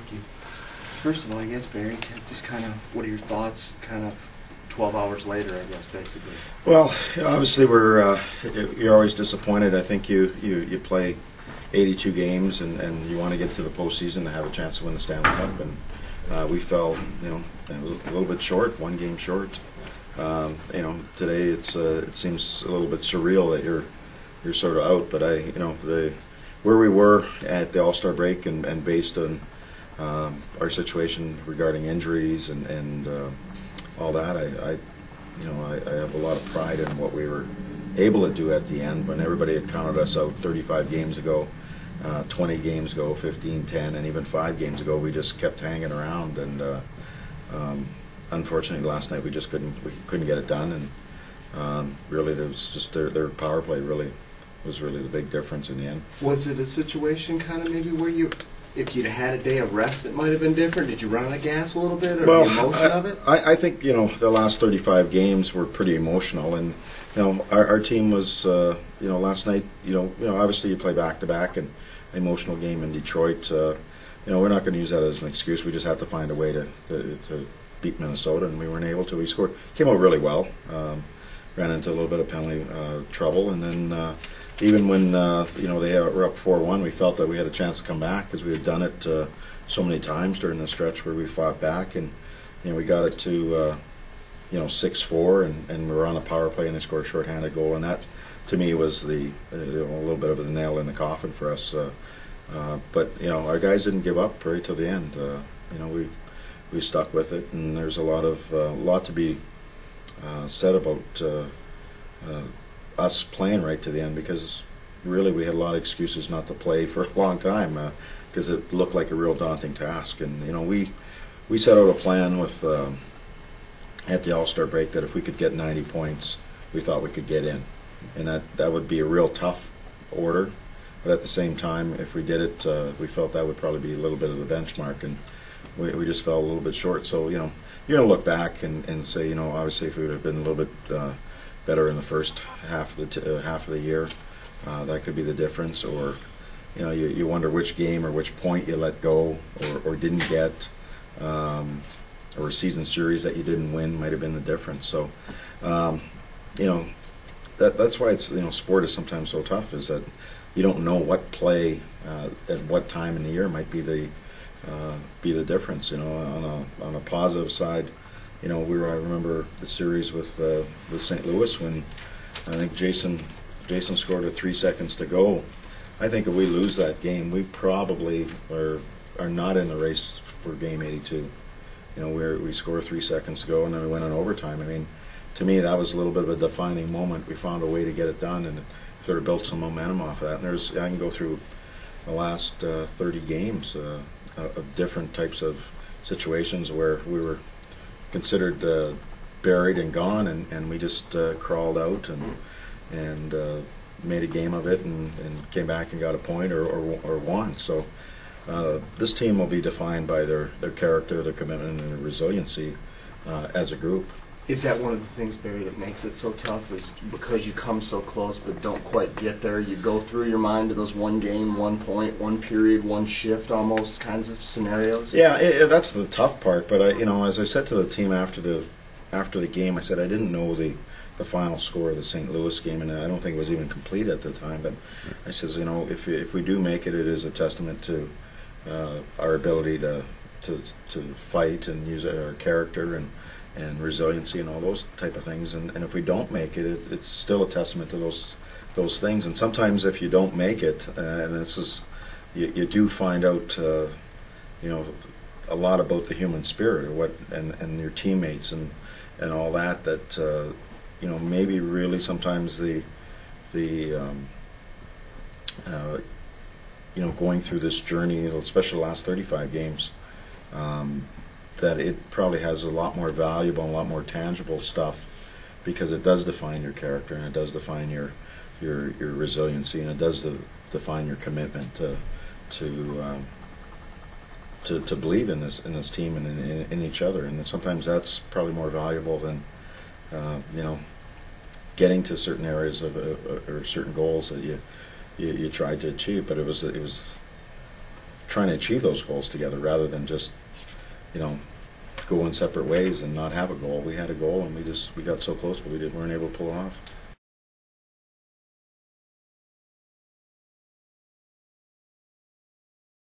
Thank you. First of all, I guess, Barry, just kind of, what are your thoughts, kind of 12 hours later, I guess, basically? Well, obviously you're always disappointed. I think you play 82 games and you want to get to the postseason to have a chance to win the Stanley Cup, and we fell, a little bit short, one game short. Today it seems a little bit surreal that you're sort of out, but where we were at the All-Star break and based on our situation regarding injuries and all that, I have a lot of pride in what we were able to do at the end when everybody had counted us out 35 games ago, 20 games ago, 15, 10, and even 5 games ago. We just kept hanging around, and unfortunately last night we couldn't get it done, and really there was just their power play was really the big difference in the end. Was it a situation kind of maybe where if you'd had a day of rest, it might have been different? Did you run out of gas a little bit, or the emotion of it? I think the last 35 games were pretty emotional, and our team was last night. Obviously you play back to back, and an emotional game in Detroit. We're not going to use that as an excuse. We just have to find a way to beat Minnesota, and we weren't able to. We came out really well. Ran into a little bit of penalty trouble, and then even when they were up 4-1, we felt that we had a chance to come back because we had done it so many times during the stretch where we fought back, and we got it to 6-4, and we were on a power play, and they scored a shorthanded goal, and that to me was a little bit of a nail in the coffin for us. But our guys didn't give up right till the end. We stuck with it, and there's a lot to be said about us playing right to the end, because really we had a lot of excuses not to play for a long time because it looked like a real daunting task. And we set out a plan with at the All-Star break that if we could get 90 points, we thought we could get in, and that would be a real tough order. But at the same time, if we did it, we felt that would probably be a little bit of the benchmark, and we just fell a little bit short. So you're going to look back and say, obviously if we would have been a little bit better in the first half of the year, that could be the difference. Or you wonder which game or which point you let go or didn't get, or a season series that you didn't win might have been the difference. So that's why it's sport is sometimes so tough, is that you don't know what play at what time in the year might be the difference. On a positive side, I remember the series with St. Louis when I think Jason scored with 3 seconds to go. I think if we lose that game, we probably are not in the race for game 82. We score 3 seconds to go, and then we went on overtime. I mean, to me, that was a little bit of a defining moment. We found a way to get it done, and it sort of built some momentum off of that. And I can go through the last 30 games of different types of situations where we were considered buried and gone, and we just crawled out and made a game of it and came back and got a point or won. So this team will be defined by their character, their commitment, and their resiliency as a group. Is that one of the things, Barry, that makes it so tough, is because you come so close but don't quite get there? You go through your mind to those one game, 1 point, 1 period, 1 shift almost kinds of scenarios? Yeah, that's the tough part. But as I said to the team after the game, I said I didn't know the final score of the St. Louis game, and I don't think it was even complete at the time. But I says, if we do make it, it is a testament to our ability to fight and use our character and resiliency and all those type of things, and if we don't make it, it's still a testament to those things. And sometimes if you don't make it, and this is, you do find out a lot about the human spirit, or and your teammates and all that maybe really sometimes the going through this journey, especially the last 35 games, that it probably has a lot more valuable and a lot more tangible stuff, because it does define your character, and it does define your resiliency, and it does define your commitment to believe in this team and in each other. And sometimes that's probably more valuable than getting to certain areas or certain goals that you tried to achieve. But it was trying to achieve those goals together rather than just, go in separate ways and not have a goal. We had a goal and we got so close, but weren't able to pull it off.